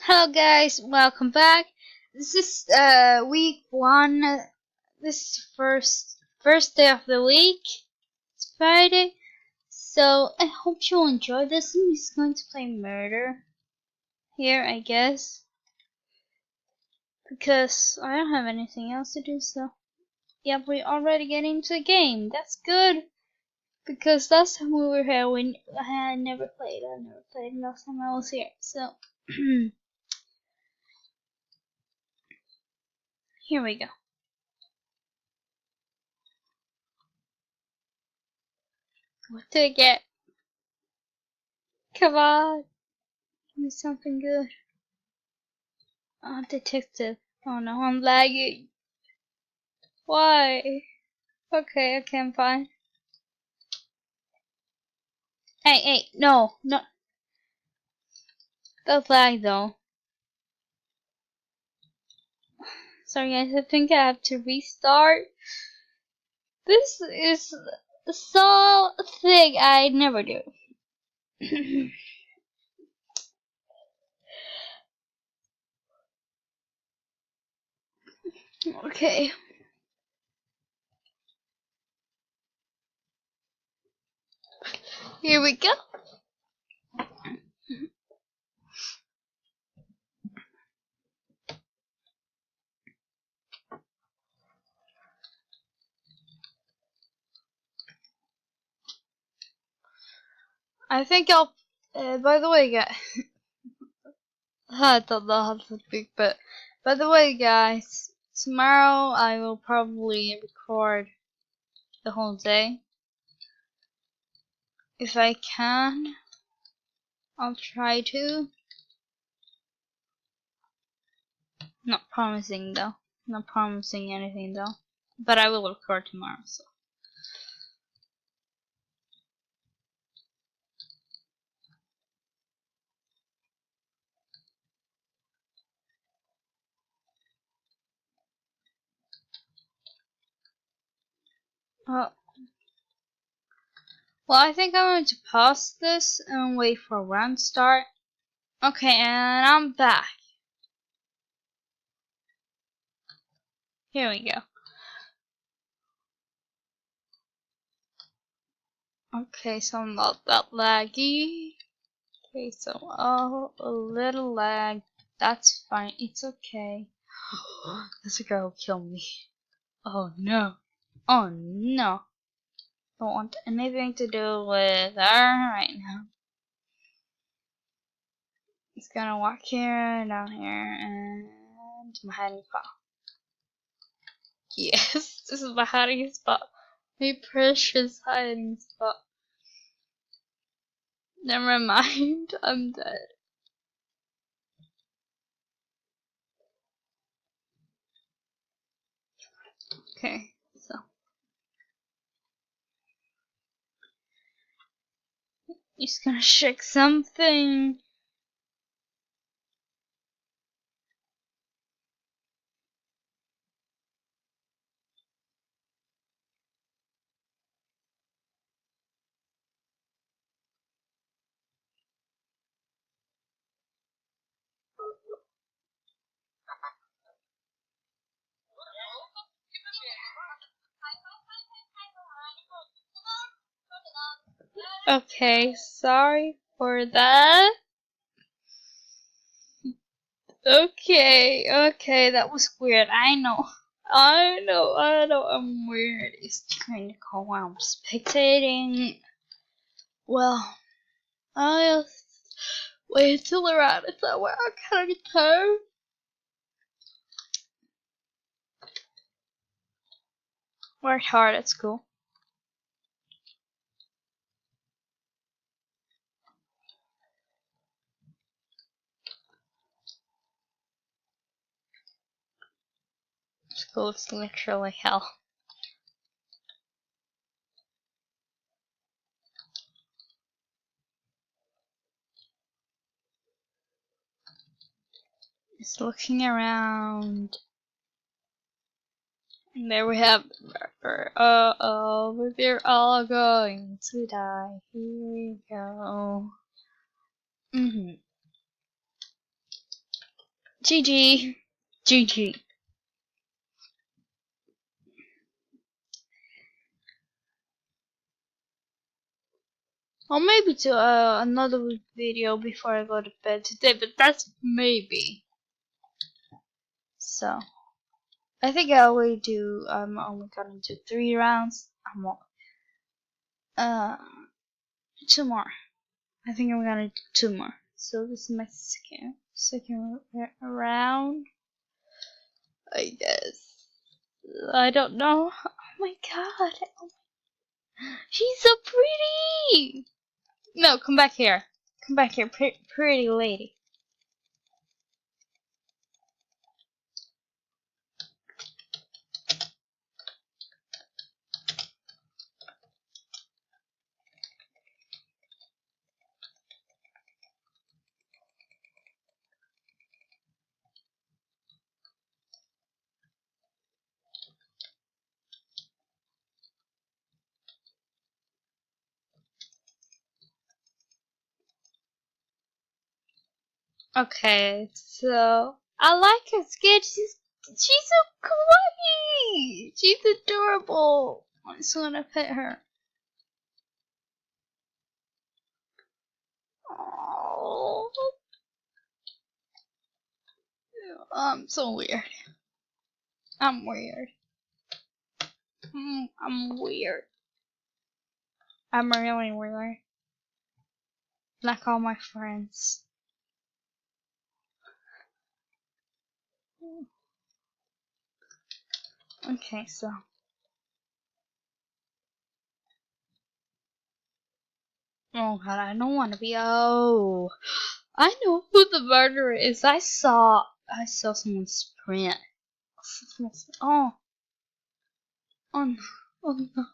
Hello guys, welcome back. This is week one. This is first day of the week. It's Friday. So I hope you'll enjoy this. I'm just going to play murder here, I guess. Because I don't have anything else to do, so yep, we already get into the game. That's good. Because last time we were here I never played last time I was here. So here we go. What did I get? Come on, give me something good. Oh, detective. Oh no, I'm lagging. Why? Okay, I'm fine. Hey, no. Don't lag though. Sorry guys, I think I have to restart. This is so thing I never do. Okay. Here we go. I think I'll. By the way, guys, I don't know how to speak, but by the way, guys, tomorrow I will probably record the whole day. If I can, I'll try to. Not promising though. Not promising anything though. But I will record tomorrow, so. Uh, well, I think I'm going to pause this and wait for round start. Okay, and I'm back. Here we go. Okay, so I'm not that laggy. Okay, so a little lag. That's fine. It's okay. This girl will kill me. Oh no. Oh no. Don't want anything to do with her right now. It's gonna walk here, down here, and my hiding spot. Yes, this is my hiding spot. My precious hiding spot. Never mind, I'm dead. Okay, so. He's gonna shake something. Okay, sorry for that. Okay, that was weird. I know, I'm weird. It's kind of cool while I'm spectating. Well, I'll wait until around it's over. I kind of turn. Worked hard at school. School is literally hell. Just looking around. And there we have the marker. Uh-oh, we're all going to die. Here we go. GG. GG. I'll maybe do another video before I go to bed today, but that's maybe. So, I think I only do, I'm only gonna do 3 rounds. Uh, 2 more. I think I'm gonna do 2 more. So this is my second round, I guess. I don't know. Oh my god. She's so pretty! No, come back here. Come back here, pretty lady. Okay, so I like her skin. She's so kawaii. She's adorable. I just wanna pet her. Oh, I'm so weird. I'm weird. I'm weird. I'm really weird. Like all my friends. Okay, so. Oh god, I don't want to be. Oh, I know who the murderer is. I saw someone sprint. Oh, oh, no. Oh no.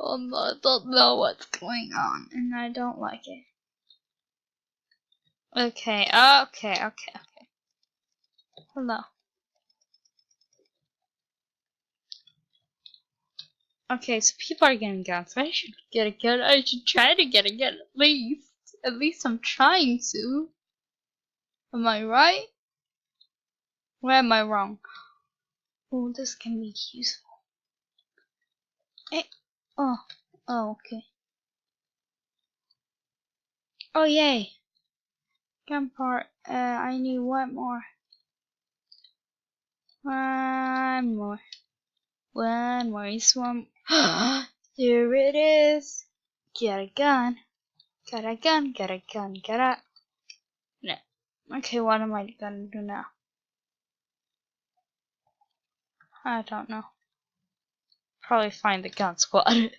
Oh no, I don't know what's going on, and I don't like it. Okay, okay. Hello. Okay, so people are getting guns. I should get a gun. I should try to get a gun at least. At least I'm trying to. Am I right? Where am I wrong? Oh, this can be useful. Hey. Oh, okay. Oh, yay. Gun part. I need one more. One more. One more. Is one. There it is. Get a gun. Got a gun. Got a gun. Got a. No. Okay, what am I gonna do now? I don't know. Probably find the gun squad.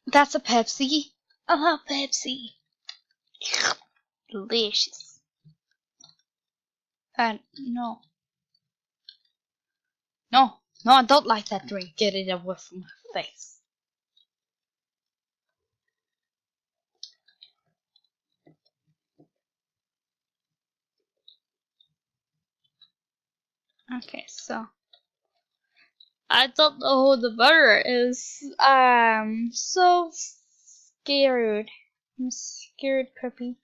That's a Pepsi. I love Pepsi. Delicious. And no. No, I don't like that drink. Get it away from my face. Okay, so I don't know who the murderer is. I'm so scared. I'm scared, puppy.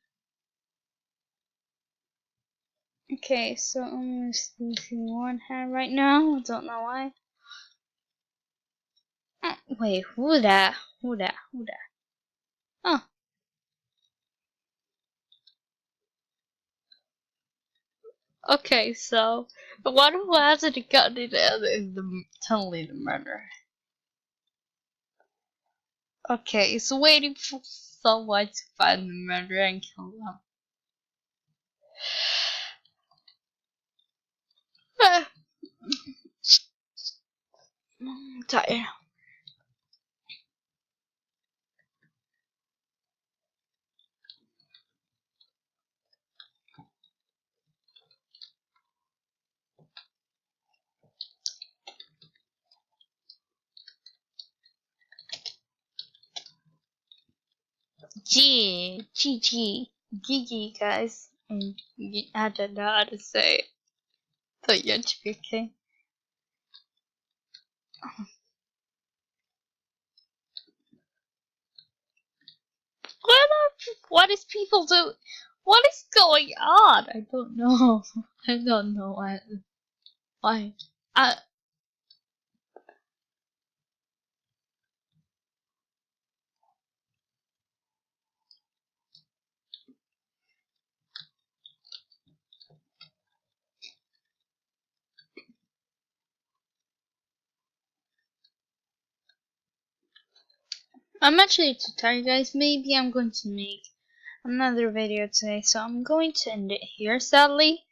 Okay, so I'm using one hand right now. I don't know why. Wait, who that? Who that? Oh. Okay, so the one who has it gun in there is totally the murderer. Okay, so waiting for someone to find the murderer and kill them. I'm tired. GG, guys. And I don't know how to say it. So yeah, okay. What? What is people do? What is going on? I don't know. I don't know why. I I'm actually too tired, guys. Maybe I'm going to make another video today, so I'm going to end it here, sadly,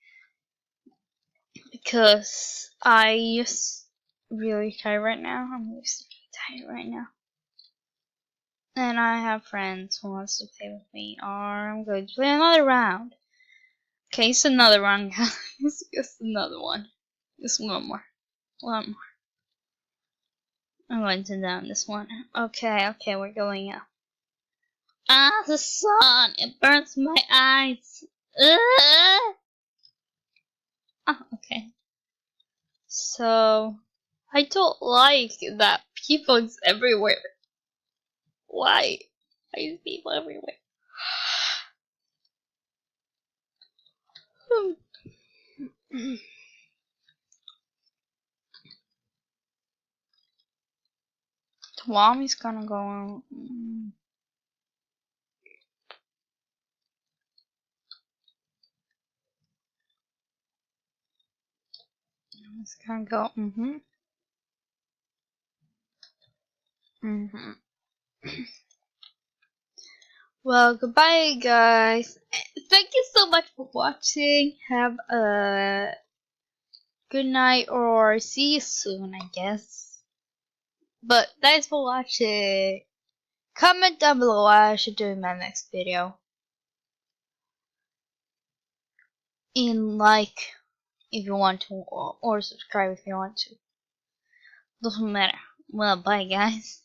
because I just really tired right now. I'm just really tired right now, and I have friends who wants to play with me, or I'm going to play another round. Okay, it's another round, guys. It's just another one. Just one more. One more. I'm going to down this one. Okay, we're going up. Ah, the sun! It burns my eyes. Ugh. Ah, okay. So, I don't like that people is everywhere. Why? Why is people everywhere? Tommy's gonna go on. It's gonna go. Well, goodbye, guys. Thank you so much for watching. Have a good night, or see you soon, I guess. But thanks for watching. Comment down below what I should do in my next video. And like if you want to, or subscribe if you want to. Doesn't matter. Well, bye, guys.